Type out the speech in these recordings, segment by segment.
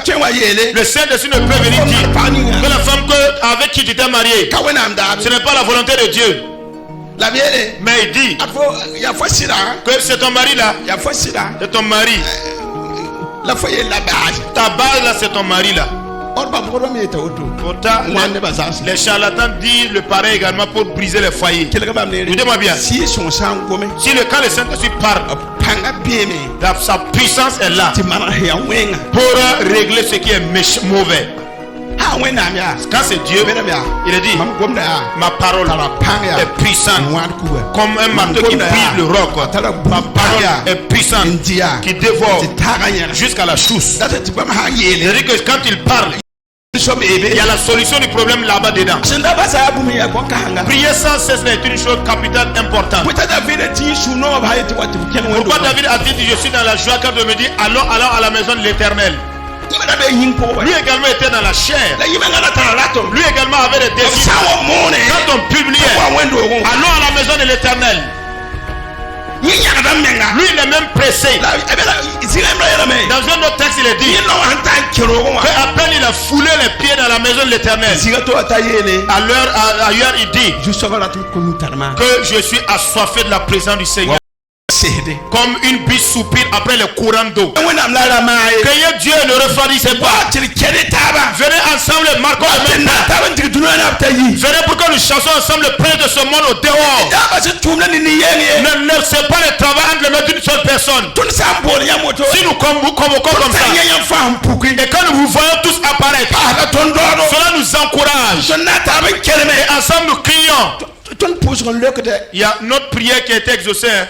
Le Saint-Esprit ne peut venir dire que la femme avec qui tu t'es marié, ce n'est pas la volonté de Dieu. Mais il dit que c'est ton mari là. C'est ton mari. Ta base là, c'est ton mari là. Pourtant, les charlatans disent le pareil également pour briser les foyers. Écoutez-moi bien. Si quand le Saint-Esprit parle, sa puissance est là pour régler ce qui est mauvais. Quand c'est Dieu, il a dit ma parole est puissante comme un marteau qui brise le roc. Ma parole est puissante qui dévore jusqu'à la chousse. C'est-à-dire que quand il parle, il y a la solution du problème là-bas dedans. Prier sans cesse est une chose capitale importante. Pourquoi David a dit je suis dans la joie quand on me dit allons à la maison de l'Éternel? Lui également était dans la chair. Lui également avait des désirs. Quand on publiait allons à la maison de l'Éternel, lui il est même pressé. Dans un autre texte il est dit qu'à peine il a foulé les pieds dans la maison de l'Éternel, ailleurs il dit que je suis assoiffé de la présence du Seigneur comme une biche soupire après le courant d'eau. Que Dieu ne refroidissait pas. Venez ensemble, marquons le même pas. Venez pour que nous chantions ensemble le prince de ce monde au dehors. Ne c'est pas le travail entre les mains d'une seule personne. Si nous convoquons comme ça, et quand nous vous voyons tous apparaître, cela nous encourage. Et ensemble nous crions. Il y a notre prière qui a été exaucée.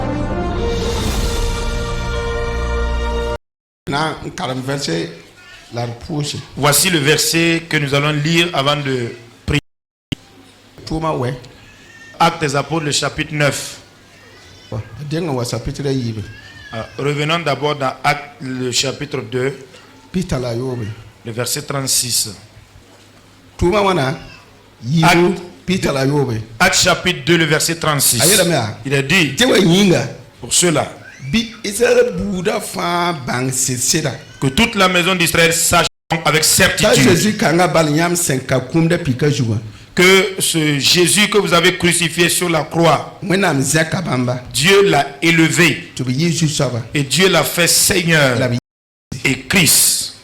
Voici le verset que nous allons lire avant de prier. Actes des Apôtres, le chapitre 9. Revenons d'abord dans Actes, le chapitre 2, le verset 36. Actes chapitre 2, le verset 36. Il est dit pour cela que toute la maison d'Israël sache avec certitude que ce Jésus que vous avez crucifié sur la croix, Dieu l'a élevé et Dieu l'a fait Seigneur et Christ.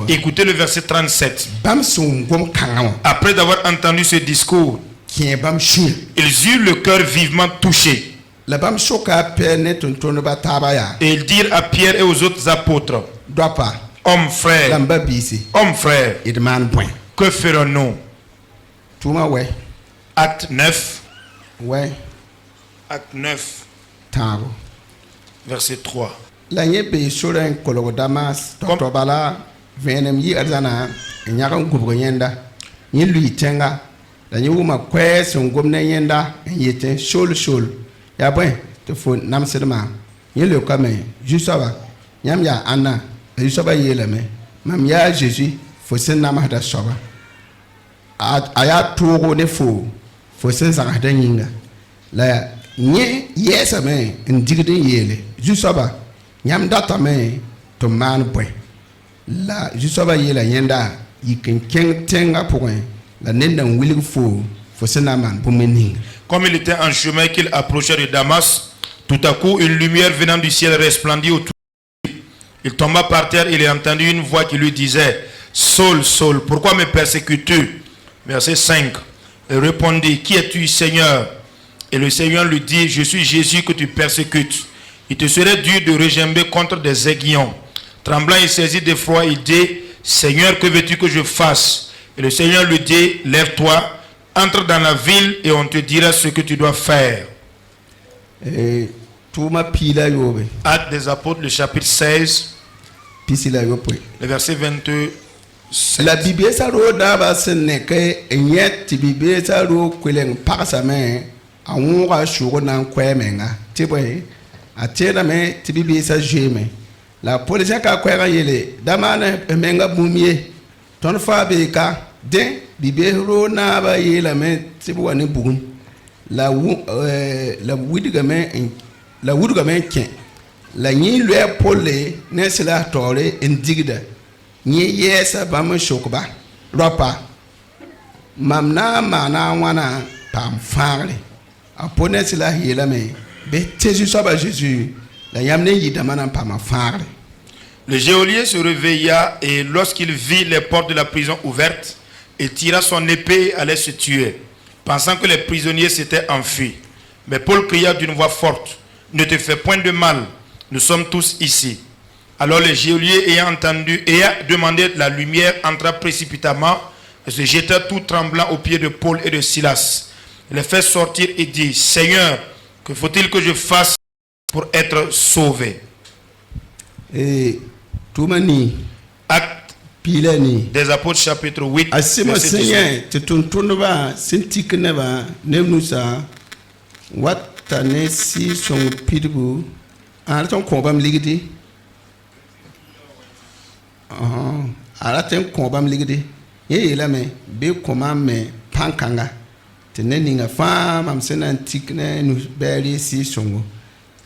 Écoutez le verset 37. Après avoir entendu ce discours, ils eurent le cœur vivement touché. Et ils dirent à Pierre et aux autres apôtres: Hommes frères, que ferons-nous? Acte 9. Acte 9. Verset 3. Jésus faut se namada soba aya togo ne fo se zangada nyinga la nye yesa me ndigide yele jusoba nyam data me to man boy la jusoba yela nyenda yiken ken tenga point la nenda willing fo se naman pour mening. Comme il était en chemin qu'il approchait de Damas, tout à coup une lumière venant du ciel resplendit autour. Il tomba par terre et il entendit une voix qui lui disait: Saul, Saul, pourquoi me persécutes-tu? Verset 5. Il répondit: Qui es-tu, Seigneur? Et le Seigneur lui dit: Je suis Jésus que tu persécutes. Il te serait dur de regimber contre des aiguillons. Tremblant, il saisit d'effroi, il dit: Seigneur, que veux-tu que je fasse? Et le Seigneur lui dit: Lève-toi, entre dans la ville et on te dira ce que tu dois faire. Actes des Apôtres, le chapitre 16, le verset 22. La Bible s'arrête d'abord ce n'est que n'y Bible s'arrête que l'on passe à main à un roi sur un coin tu vois à terre mais tu Bible ça jamais la police a quoi yele damane menga boumier ton fabeka den Bible rona ba yela mais tu vois ne boum la wudigamen tien la nyi lue pole ne sila tore indigda nyi yesa bam shokba ropa mamna mana wana pam fare apone sila hila me be tesu soba Jésus la yamne yidamana pam fare. Le geôlier se réveilla et lorsqu'il vit les portes de la prison ouvertes, il tira son épée et allait se tuer, pensant que les prisonniers s'étaient enfuis. Mais Paul cria d'une voix forte, « Ne te fais point de mal, nous sommes tous ici. » Alors le geôlier ayant demandé la lumière, entra précipitamment et se jeta tout tremblant aux pieds de Paul et de Silas. Il les fait sortir et dit, « Seigneur, que faut-il que je fasse pour être sauvé ?» Et Toumani, Acte Pilani, des Apôtres chapitre 8. Asima Seigneur, te tuntunba, sintikneba, nemnusa, watanesi son pitbu, araton kombam ligidi. Araton kombam ligidi. Ye la me, be koma me pankanga. Teneninga fam, am senantikne, nous beri si songo.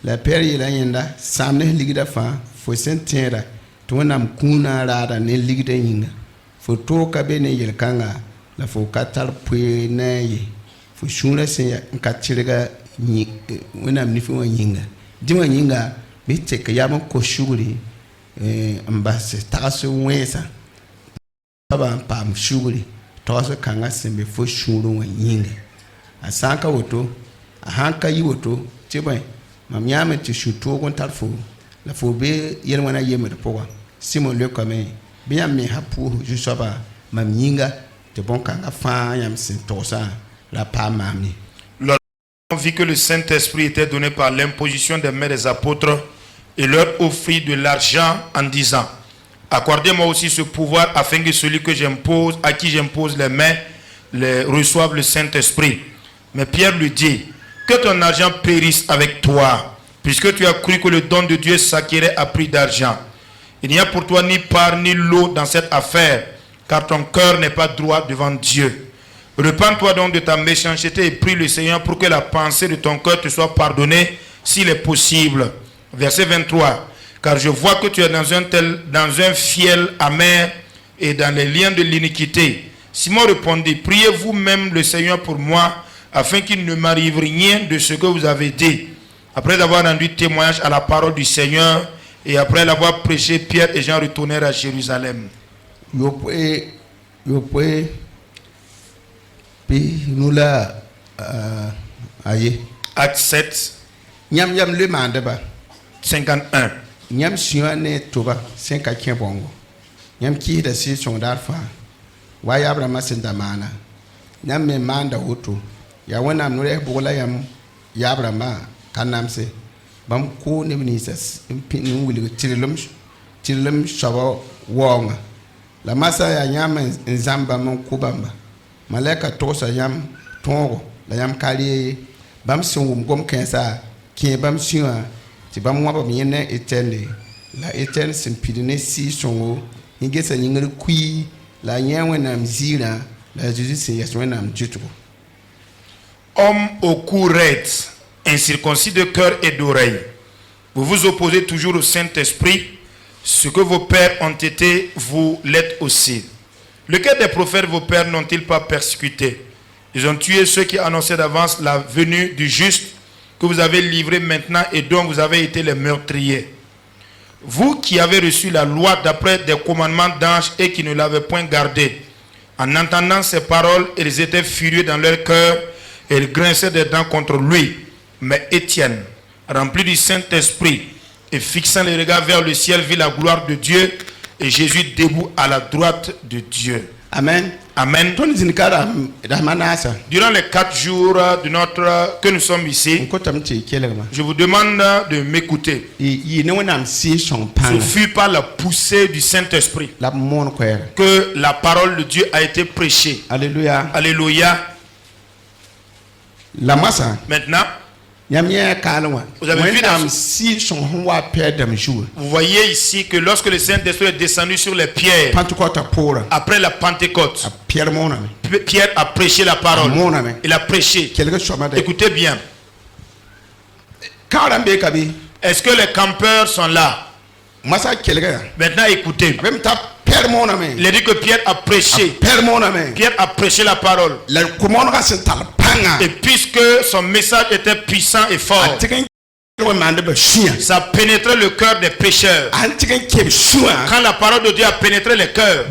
La peri la yenda, samne ligida fa, fo sentera. Tuanam kuna rada ne ligda yinga fo to ka be ne yelkanga la fo katar pwe na ye fo shuna se ka tirga ni wonam ni fo yinga dima yinga be te ka yama ko shuguri ambase taso wesa baba pam shuguri taso kanga sembe fo shuru wa yinga asanka woto ahanka yi woto tibai mam yama ti shuto gon tarfo la fo be yelwana yeme de powa Simon le comme bien me hapu je soba mam yinga de bon kanga fa yam sin tosa la pa mami. Lorsqu'ils ont vu que le Saint-Esprit était donné par l'imposition des mains des apôtres, et leur offrit de l'argent en disant, accordez-moi aussi ce pouvoir afin que celui que j'impose, à qui j'impose les mains, reçoive le Saint-Esprit. Mais Pierre lui dit, que ton argent périsse avec toi, puisque tu as cru que le don de Dieu s'acquérait à prix d'argent. Il n'y a pour toi ni part ni lot dans cette affaire, car ton cœur n'est pas droit devant Dieu. Repends-toi donc de ta méchanceté et prie le Seigneur pour que la pensée de ton cœur te soit pardonnée, s'il est possible. Verset 23. Car je vois que tu es dans un fiel amer et dans les liens de l'iniquité. Simon répondit, priez vous-même le Seigneur pour moi, afin qu'il ne m'arrive rien de ce que vous avez dit. Après avoir rendu témoignage à la parole du Seigneur, et après l'avoir prêché, Pierre et Jean retournèrent à Jérusalem. Acte 7, 51. Nyam siwane toba senka bongo. Nyam ki da si son darfa. Wa ya abra masinda mana. Nyam me manda utu. Ya wana mnure bola yam ya abra ma kanamse. Bam ko ne ministers impin wuli tirilum shaba wonga. La masa ya nyam nzamba mon kubamba. Maleka tosa yam tongo la yam kali bam sungum gom kensa ki bam siwa ti bam wa bam yene etende la eten simpidine si songo ingesa nyingere kui la nyewe na mzira la Jésus c'est yeswe na mjutu. Homme au cou raide, incirconcis de cœur et d'oreille, vous vous opposez toujours au Saint-Esprit, ce que vos pères ont été, vous l'êtes aussi. Lequel des prophètes vos pères n'ont-ils pas persécuté? Ils ont tué ceux qui annonçaient d'avance la venue du juste, que vous avez livré maintenant et dont vous avez été les meurtriers. Vous qui avez reçu la loi d'après des commandements d'anges et qui ne l'avez point gardée, en entendant ces paroles, ils étaient furieux dans leur cœur et ils grinçaient des dents contre lui. Mais Étienne, rempli du Saint-Esprit et fixant les regards vers le ciel, vit la gloire de Dieu et Jésus debout à la droite de Dieu. Amen. Amen. Durant les 4 jours que nous sommes ici, je vous demande de m'écouter. Ce fut par la poussée du Saint-Esprit que la parole de Dieu a été prêchée. Alléluia. Alléluia. Maintenant, vous avez vu vous voyez ici que lorsque le Saint-Esprit est descendu sur les pierres, après la Pentecôte, Pierre a prêché la parole. Il a prêché. Écoutez bien. Est-ce que les campeurs sont là? Maintenant écoutez. Il a dit que Pierre a prêché. Pierre a prêché la parole. Et puisque son message était puissant et fort, ça pénétrait le cœur des pécheurs. Quand la parole de Dieu a pénétré les cœurs,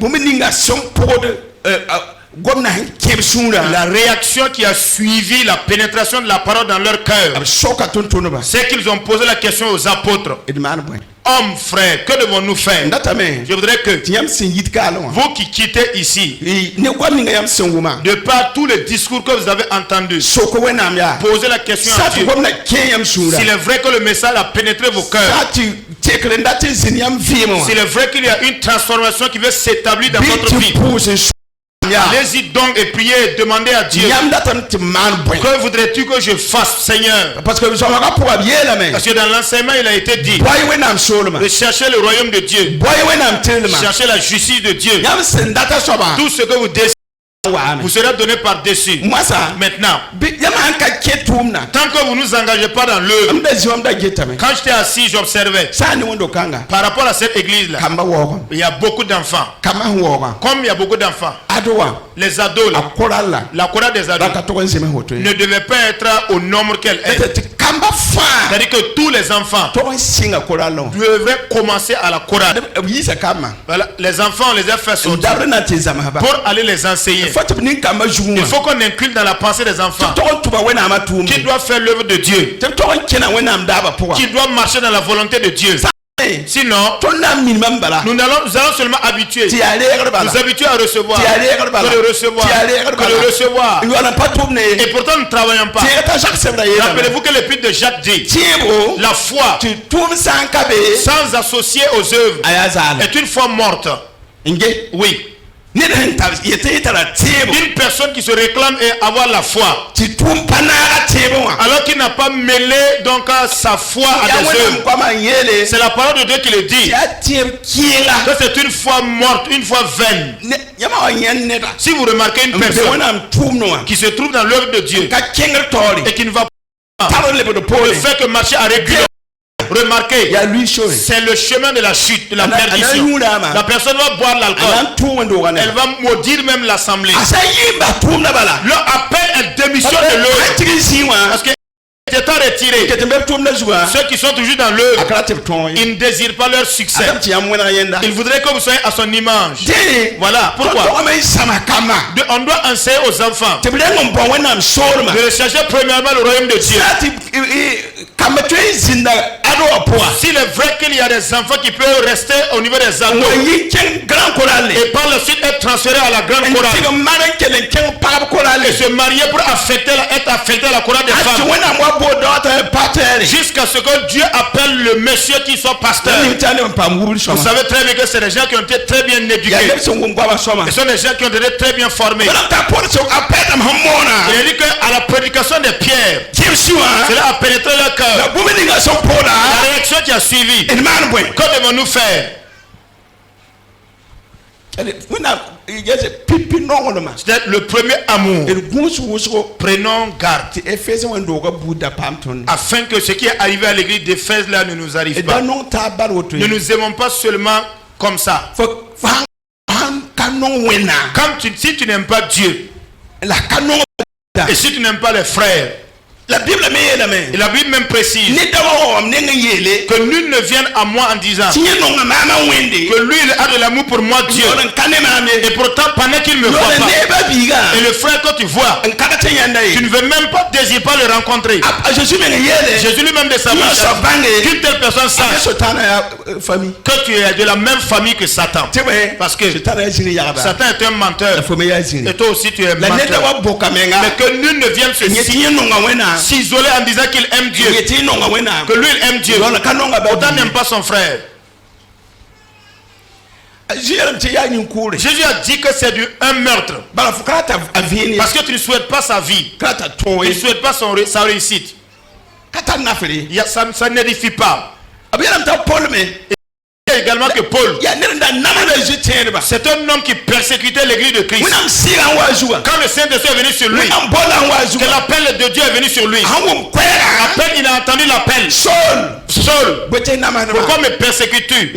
la réaction qui a suivi la pénétration de la parole dans leur cœur, c'est qu'ils ont posé la question aux apôtres. Hommes, frères, que devons-nous faire? Je voudrais que vous qui quittez ici, de par tous les discours que vous avez entendus, posez la question à Dieu. S'il est vrai que le message a pénétré vos cœurs, s'il est vrai qu'il y a une transformation qui veut s'établir dans votre vie, allez-y donc et priez et demandez à Dieu. Que voudrais-tu que je fasse, Seigneur? Parce que dans l'enseignement il a été dit de chercher le royaume de Dieu, chercher la justice de Dieu. Tout ce que vous désirez vous serez donné par-dessus. Maintenant, tant que vous ne nous engagez pas dans l'œuvre, quand j'étais assis, j'observais. Par rapport à cette église-là, il y a beaucoup d'enfants. Comme il y a beaucoup d'enfants, les ados, la chorale des ados ne devait pas être au nombre qu'elle est. C'est-à-dire que tous les enfants devraient commencer à la chorale. Voilà, les enfants, on les a fait sortir pour aller les enseigner. Il faut qu'on inclue dans la pensée des enfants qui doivent faire l'œuvre de Dieu, qui doivent marcher dans la volonté de Dieu. Sinon, nous allons seulement habituer, nous habituer à recevoir, que le recevoir. Et pourtant nous ne travaillons pas. Rappelez-vous que l'épître de Jacques dit, la foi sans associer aux œuvres est une foi morte. Oui. Une personne qui se réclame et avoir la foi, alors qu'il n'a pas mêlé donc sa foi à des œuvres, c'est la parole de Dieu qui le dit. Que c'est une foi morte, une foi vaine. Si vous remarquez une personne qui se trouve dans l'œuvre de Dieu et qui ne va pas, le fait que marcher à reculons, remarquez, c'est le chemin de la chute, de la perdition. La personne va boire l'alcool, elle va maudire même l'assemblée. Leur appel est démission de l'œuvre. Parce que étant retirés, ceux qui sont toujours dans l'œuvre, ils ne désirent pas leur succès. Ils voudraient que vous soyez à son image. Voilà pourquoi on doit enseigner aux enfants de rechercher premièrement le royaume de Dieu. S'il est vrai qu'il y a des enfants qui peuvent rester au niveau des ados et par la suite être transférés à la grande chorale et se marier pour être affecté à la chorale des femmes, jusqu'à ce que Dieu appelle le monsieur qui soit pasteur. Vous savez très bien que c'est des gens qui ont été très bien éduqués, ce sont des gens qui ont été très bien formés. Il a dit qu'à la prédication des pierres, cela a pénétré leur cœur. La réaction qui a suivi, que devons-nous faire? C'est le premier amour. Prenons garde afin que ce qui est arrivé à l'église d'Éphèse là ne nous arrive pas. Ne nous aimons pas seulement comme ça. Si tu n'aimes pas Dieu et si tu n'aimes pas les frères, la Bible même précise que nul ne vienne à moi en disant que lui il a de l'amour pour moi Dieu, et pourtant pendant qu'il ne me voit pas, et le frère que tu vois, tu ne veux même pas désirer pas le rencontrer. Jésus lui-même de sa bouche, qu'une telle personne sache que tu es de la même famille que Satan, parce que Satan est un menteur et toi aussi tu es menteur. Mais que nul ne vienne s'isoler en disant qu'il aime Dieu, que lui il aime Dieu, autant n'aime pas son frère. Jésus a dit que c'est un meurtre parce que tu ne souhaites pas sa vie, tu ne souhaites pas sa réussite. Ça n'édifie pas. également que Paul. C'est un homme qui persécutait l'église de Christ. Quand le Saint-Esprit est venu sur lui, que l'appel de Dieu est venu sur lui, il a entendu l'appel. Saul, pourquoi me persécutes-tu?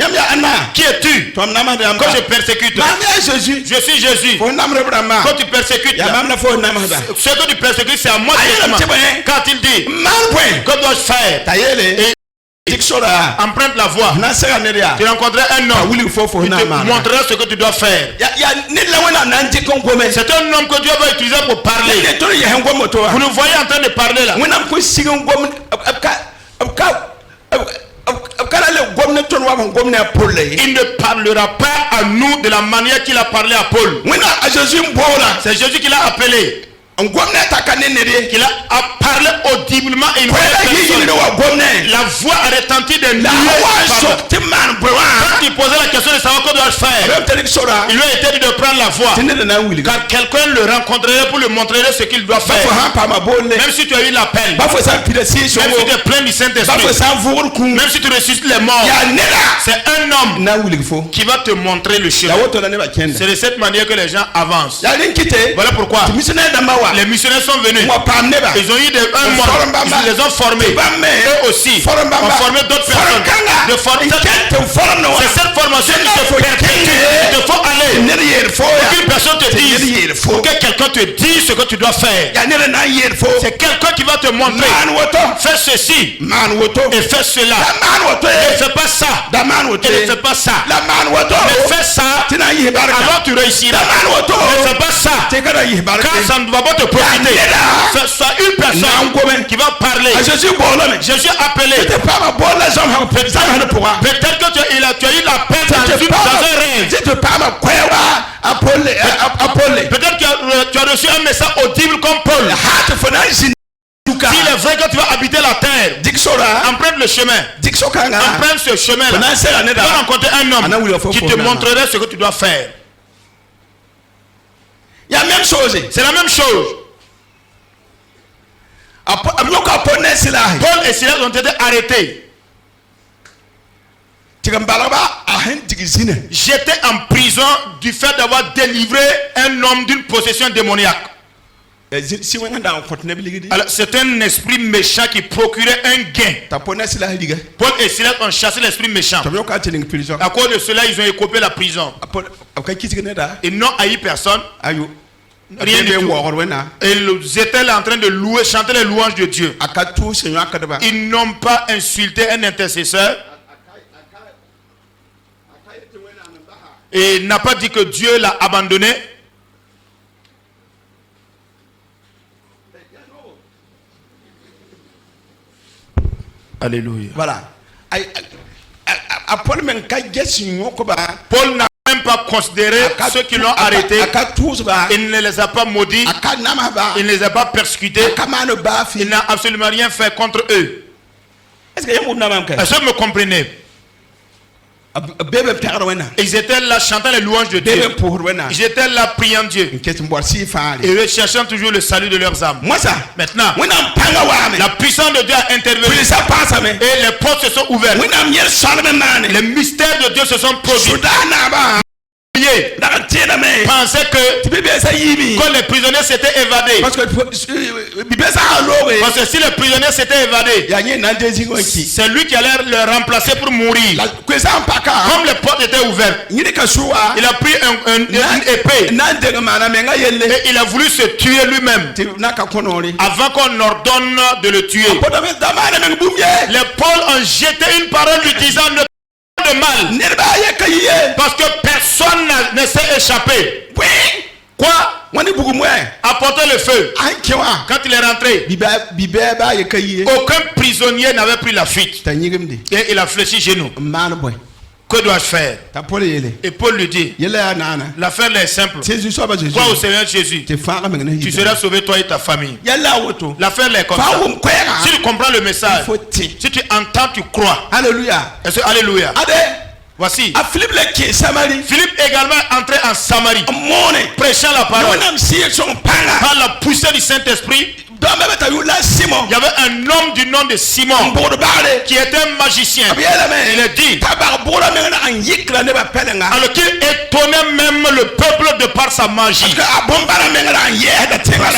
Qui es-tu? Quand je persécute, je suis Jésus. Quand tu persécutes, ce que tu persécutes, c'est à moi directement. Quand il dit, que dois-je faire? Emprunte la voie. Tu rencontreras un homme. Il te montrera ce que tu dois faire. C'est un homme que Dieu va utiliser pour parler. Vous nous voyez en train de parler là. Il ne parlera pas à nous de la manière qu'il a parlé à Paul. C'est Jésus qui l'a appelé. Qu'il a parlé audiblement et une la voix a retenti de nuées. Quand il posait la question de savoir quoi doit-je faire, il lui a été dit de prendre la voix, car quelqu'un le rencontrerait pour lui montrer ce qu'il doit faire. Même si tu as eu l'appel, même si tu es plein du Saint-Esprit, même si tu ressuscites les morts, c'est un homme qui va te montrer le chemin. C'est de cette manière que les gens avancent. Voilà pourquoi les missionnaires sont venus. Ils ont eu un mois. Ils les ont formés. Eux aussi ont formé d'autres personnes. C'est cette formation qui te perpétue. Il te faut aller. Qu'une personne te dise. Pour que quelqu'un te dise ce que tu dois faire. C'est quelqu'un qui va te montrer. Fais ceci. Et fais cela. Ne fais pas ça. Et ne fais pas ça. Mais fais ça. Alors tu réussiras. Ne fais pas ça. Quand ça ne va pas te profiter. Ce soit une personne qui va parler. Jésus a appelé. Peut-être que tu as eu l'appel dans un rêve. Peut-être que tu as reçu un message audible comme Paul. S'il est vrai que tu vas habiter la terre, emprunte le chemin. Emprunte ce chemin-là. Tu vas rencontrer un homme qui te montrerait ce que tu dois faire. C'est la même chose. Paul et Silas ont été arrêtés. J'étais en prison du fait d'avoir délivré un homme d'une possession démoniaque. Alors, c'est un esprit méchant qui procurait un gain. Paul et Silas ont chassé l'esprit méchant. À cause de cela, ils ont écopé la prison. Ils n'ont haï personne. Rien du tout. Et ils étaient là en train de louer, chanter les louanges de Dieu. Ils n'ont pas insulté un intercesseur. Et n'a pas dit que Dieu l'a abandonné. Alléluia. Voilà. Paul n'a même pas considéré ceux qui l'ont arrêté. Il ne les a pas maudits. Il ne les a pas persécutés. Il n'a absolument rien fait contre eux. Est-ce que vous me comprenez? Ils étaient là chantant les louanges de Dieu. Ils étaient là priant Dieu. Et eux cherchant toujours le salut de leurs âmes. Maintenant, la puissance de Dieu a intervenu. Et les portes se sont ouvertes. Les mystères de Dieu se sont produits. Pensait que quand les prisonniers s'étaient évadés, parce que si les prisonniers s'étaient évadés, c'est lui qui allait le remplacer pour mourir. Comme les portes étaient ouvertes, il a pris une épée et il a voulu se tuer lui-même avant qu'on ordonne de le tuer. Les Paul ont jeté une parole lui disant de mal, parce que personne ne s'est échappé. Quoi? Apporter le feu. Quand il est rentré, aucun prisonnier n'avait pris la fuite et il a fléchi genoux. Que dois-je faire? Et Paul lui dit, l'affaire est simple. Crois au Seigneur Jésus, tu seras sauvé toi et ta famille. L'affaire est comme ça. Si tu comprends le message, si tu entends, tu crois. Alléluia. Alléluia. Voici. Philippe également est entré en Samarie, prêchant la parole. Par la puissance du Saint-Esprit, Il y avait un homme du nom de Simon qui était un magicien. Il a dit, alors qu'il étonnait même le peuple de par sa magie. Parce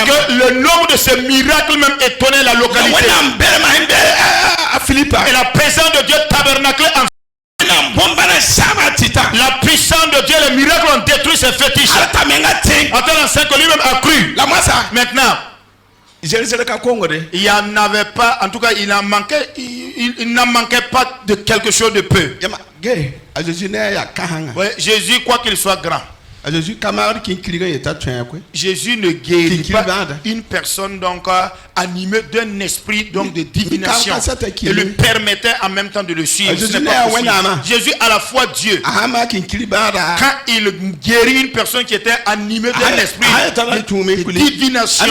que le nombre de ces miracles même étonnait la localité. Et la présence de Dieu tabernaclait en la puissance de Dieu, les miracles ont détruit ses fétiches. Attends, que lui-même a cru. Maintenant, il n'y en avait pas, en tout cas, il n'en manquait pas de quelque chose de peu. Ouais, Jésus, quoi qu'il soit grand, Jésus ne guérit pas une personne donc animée d'un esprit donc de divination et lui permettait en même temps de le suivre. Jésus à la fois Dieu. Quand il guérit une personne qui était animée d'un esprit de divination,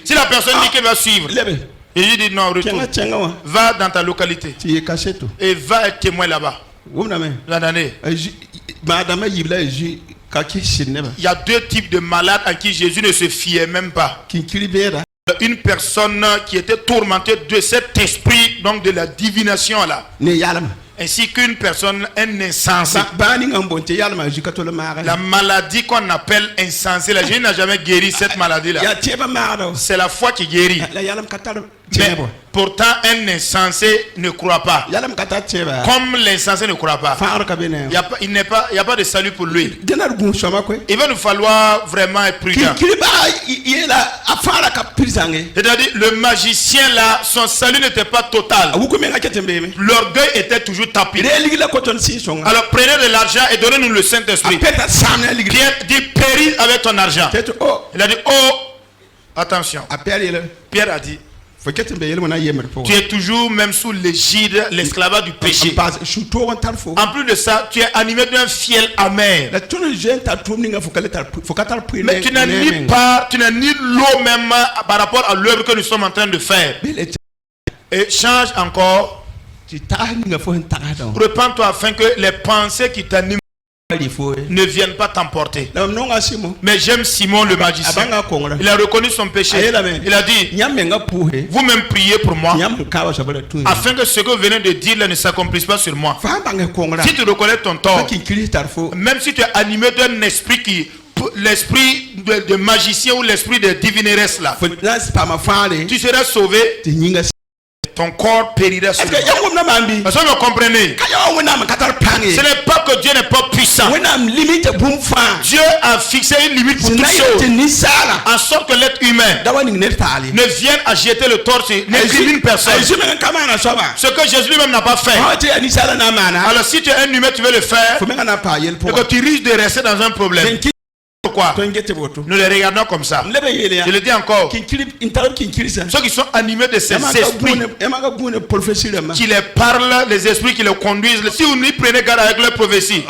si la personne dit qu'elle va suivre, Jésus dit non, retourne, va dans ta localité et va être témoin là-bas. Il y a deux types de malades à qui Jésus ne se fiait même pas. Une personne qui était tourmentée de cet esprit donc de la divination là, ainsi qu'une personne, un insensé. La maladie qu'on appelle insensé, la Jésus n'a jamais guéri cette maladie là. C'est la foi qui guérit. Mais pourtant un insensé ne croit pas. Comme l'insensé ne croit pas, il n'y a pas de salut pour lui. Il va nous falloir vraiment être prudent. C'est-à-dire le magicien là, son salut n'était pas total. L'orgueil était toujours tapis. Alors prenez de l'argent et donnez-nous le Saint-Esprit. Pierre dit péris avec ton argent. Il a dit oh attention. Pierre a dit tu es toujours même sous l'égide, l'esclavage du péché. En plus de ça, tu es animé d'un fiel amer. Mais tu n'as ni part, tu n'as ni l'eau même par rapport à l'œuvre que nous sommes en train de faire. Et change encore. Repends-toi afin que les pensées qui t'animent ne viennent pas t'emporter. Mais j'aime Simon le magicien. Il a reconnu son péché. Il a dit vous-même priez pour moi afin que ce que vous venez de dire là ne s'accomplisse pas sur moi. Si tu reconnais ton tort, même si tu es animé d'un esprit qui l'esprit de magicien ou l'esprit de divineresse là, tu seras sauvé. Ton corps périra sur moi. Est-ce que vous comprenez? Ce n'est pas que Dieu n'est pas puissant. Dieu a fixé une limite pour toutes choses, en sorte que l'être humain ne vienne à jeter le tort sur une personne. Ce que Jésus lui-même n'a pas fait. Alors si tu es un humain, tu veux le faire, et que tu risques de rester dans un problème. Pourquoi? Nous les regardons comme ça. Je le dis encore. Ceux qui sont animés de ces esprits qui les parlent, les esprits qui les conduisent, si vous n'y prenez garde avec leurs prophéties,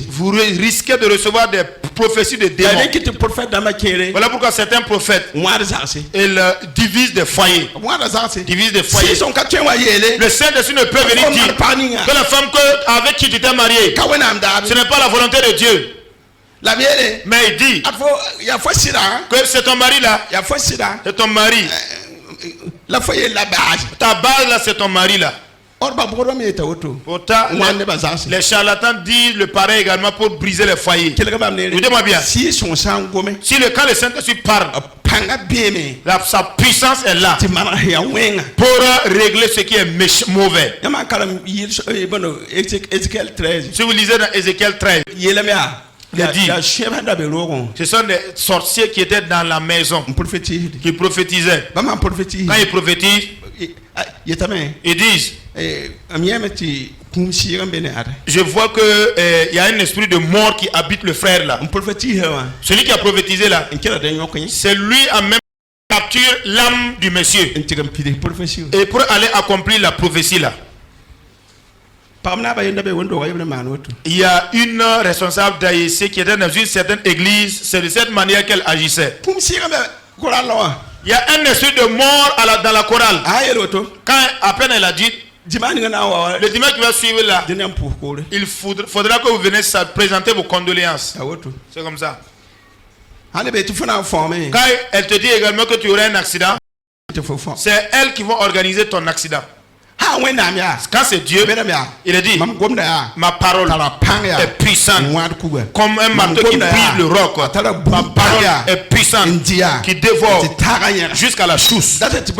vous risquez de recevoir des prophéties de démons. Voilà pourquoi certains prophètes ils divisent des foyers. Le Saint-Esprit ne peut venir dire que la femme avec qui tu t'es marié, ce n'est pas la volonté de Dieu. Mais il dit que c'est ton mari là. C'est ton mari. Ta base là, c'est ton mari là. Pourtant, les charlatans disent le pareil également pour briser les foyers. Écoutez-moi bien. Si quand le Saint-Esprit parle, sa puissance est là pour régler ce qui est mauvais. Si vous lisez dans Ézéchiel 13, il a dit, ce sont des sorciers qui étaient dans la maison, qui prophétisaient. Quand ils prophétisent, ils disent, je vois que y a un esprit de mort qui habite le frère là. Celui qui a prophétisé là, c'est lui en même capture l'âme du monsieur et pour aller accomplir la prophétie là. Il y a une responsable d'AIC qui était dans une certaine église. C'est de cette manière qu'elle agissait. Il y a un esprit de mort dans la chorale. Quand à peine elle a dit, le dimanche qui va suivre là, il faudra que vous venez présenter vos condoléances. C'est comme ça. Quand elle te dit également que tu aurais un accident, c'est elles qui vont organiser ton accident. Quand c'est Dieu, il a dit, ma parole est puissante comme un marteau qui brise le roc. Ma parole est puissante qui dévore jusqu'à la chousse. C'est-à-dire que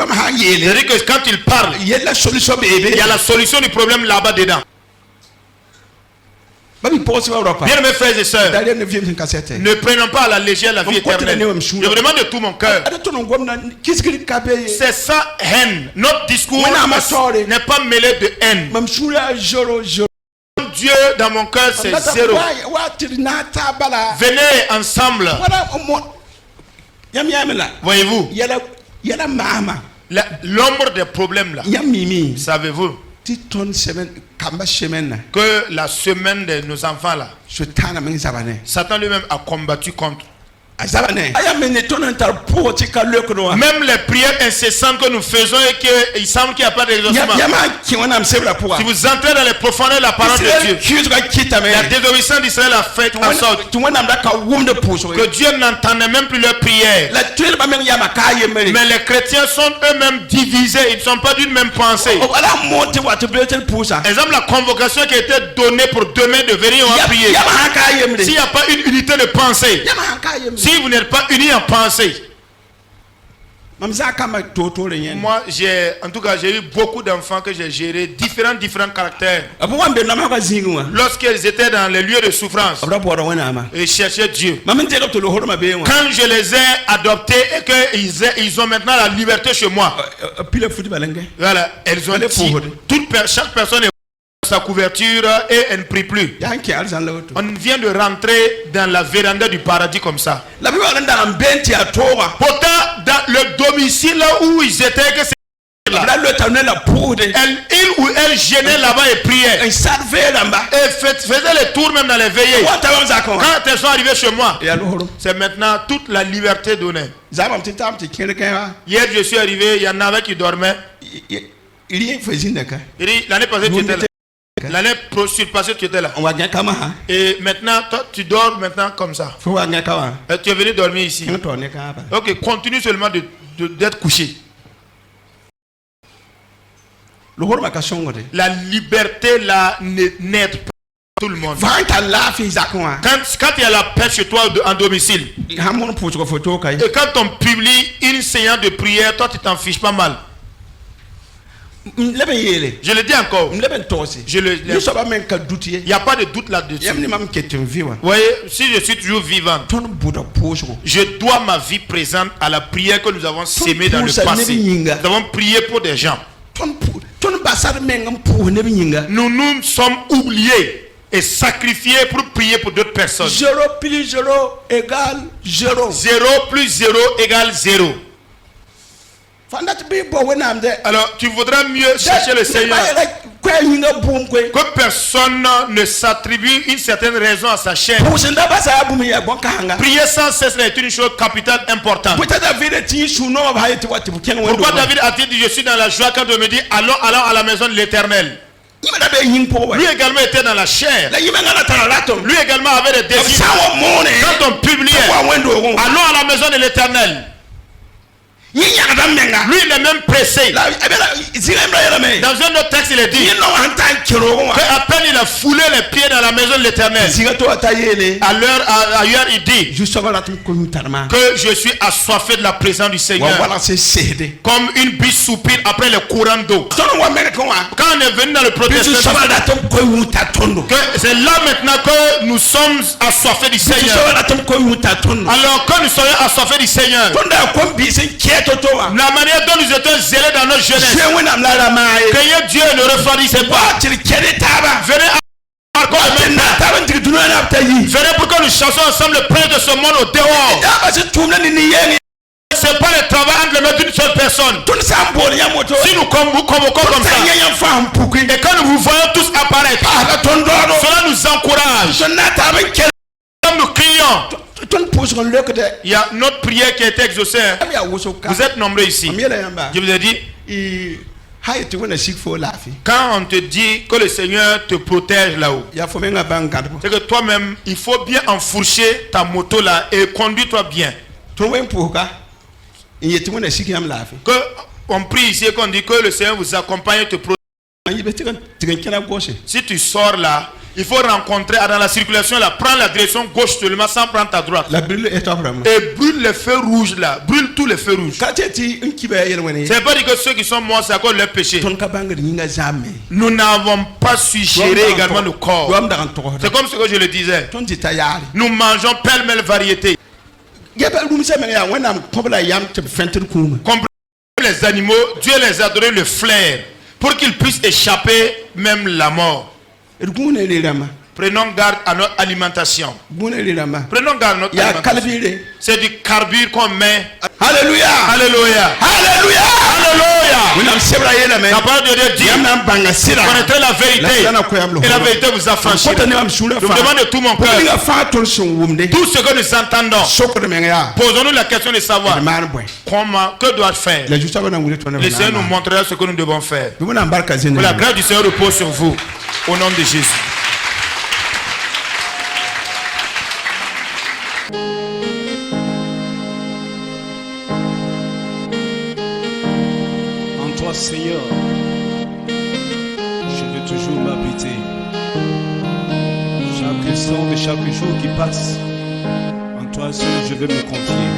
quand il parle, il y a la solution du problème là-bas dedans. Bien mes frères et sœurs, ne prenons pas à la légère la vie éternelle. Je vous demande de tout mon cœur. C'est ça haine. Notre discours n'est pas mêlé de haine. Dieu dans mon cœur c'est zéro. Venez ensemble. Voyez-vous, l'ombre des problèmes là, savez-vous que la semaine de nos enfants là, Satan lui-même a combattu contre. Même les prières incessantes que nous faisons et qu'il semble qu'il n'y a pas d'exaucement. Si vous entrez dans les profondeurs de la parole de Dieu, la désobéissance d'Israël a fait en sorte que Dieu n'entendait même plus leurs prières. Mais les chrétiens sont eux-mêmes divisés, ils ne sont pas d'une même pensée. Exemple, la convocation qui a été donnée pour demain de venir, on va prier. S'il n'y a pas une unité de pensée, si vous n'êtes pas unis en pensée. Moi, en tout cas, j'ai eu beaucoup d'enfants que j'ai gérés, différents caractères. Lorsqu'ils étaient dans les lieux de souffrance, ils cherchaient Dieu. Quand je les ai adoptés et qu'ils ont maintenant la liberté chez moi, voilà, elles ont dit, chaque personne est sa couverture et elle ne prie plus. On vient de rentrer dans la véranda du paradis comme ça. Pourtant, dans le domicile là où ils étaient, que il ou elle gênait là-bas et priait. Et faisait les tours même dans les veillées. Quand elles sont arrivées chez moi, c'est maintenant toute la liberté donnée. Hier, je suis arrivé, il y en avait qui dormaient. L'année passée, tu étais là. L'année surpassée, tu étais là. Et maintenant, toi, tu dors maintenant comme ça. Tu es venu dormir ici. Ok, continue seulement d'être couché. La liberté là n'aide pas tout le monde. Quand il y a la paix chez toi en domicile, et quand on publie une séance de prière, toi tu t'en fiches pas mal. Je le dis encore. Il n'y a pas de doute là-dessus. Vous voyez, si je suis toujours vivant, je dois ma vie présente à la prière que nous avons sémée dans le passé. Nous avons prié pour des gens. Nous sommes oubliés et sacrifiés pour prier pour d'autres personnes. 0 plus 0 égale 0. 0 plus 0 égale 0. Alors tu voudras mieux chercher le Seigneur, que personne ne s'attribue une certaine raison à sa chair. Prier sans cesse est une chose capitale importante. Pourquoi David a-t-il dit je suis dans la joie quand on me dit allons à la maison de l'Éternel? Lui également était dans la chair. Lui également avait des désirs. Quand on publiait allons à la maison de l'Éternel, lui il est même pressé. Dans un autre texte il est dit qu'à peine il a foulé les pieds dans la maison de l'Éternel, ailleurs il dit que je suis assoiffé de la présence du Seigneur comme une biche soupire après le courant d'eau. Quand on est venu dans le protestant, c'est là maintenant que nous sommes assoiffés du Seigneur. Alors que nous soyons assoiffés du Seigneur, la manière dont nous étions zélés dans notre jeunesse, que Dieu ne refroidissait pas. Venez pour que nous chantions ensemble le prince de ce monde au dehors. C'est pas le travail entre les mains d'une seule personne. Si nous convoquons comme ça, et quand nous vous voyons tous apparaître, cela nous encourage. Nous crions. Il y a notre prière qui a été exaucée. Vous êtes nombreux ici. Je vous ai dit, Quand on te dit que le Seigneur te protège là-haut, c'est que toi-même, il faut bien enfourcher ta moto là et conduis-toi bien. Que on prie ici et qu'on dit que le Seigneur vous accompagne et te protège. Si tu sors là, il faut rencontrer dans la circulation là, prends la direction gauche seulement sans prendre ta droite. Et brûle les feux rouges là, brûle tous les feux rouges. C'est pas dire que ceux qui sont morts c'est à cause de leur péché. Nous n'avons pas su gérer également le corps. C'est comme ce que je le disais. Nous mangeons pêle-mêle variété. Comprenez les animaux, Dieu les a donné le flair pour qu'ils puissent échapper même la mort. Prenons garde à notre alimentation. Prenons garde à notre alimentation. C'est du carburant qu'on met. Alléluia. Alléluia. Alléluia. Alléluia. La parole de Dieu dit, connaîtrez la vérité et la vérité vous affranchira. Je vous demande de tout mon cœur, tout ce que nous entendons, posons-nous la question de savoir comment, que doit faire. Le Seigneur nous montrera ce que nous devons faire. Que la grâce du Seigneur repose sur vous. Au nom de Jésus. En toi, Seigneur, je veux toujours m'habiter. Chaque instant de chaque jour qui passe, en toi seul je veux me confier.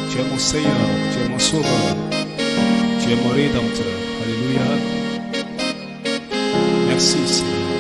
Tu es mon Seigneur, tu es mon Sauveur, tu es mon Rédempteur. Alléluia. Merci, Seigneur.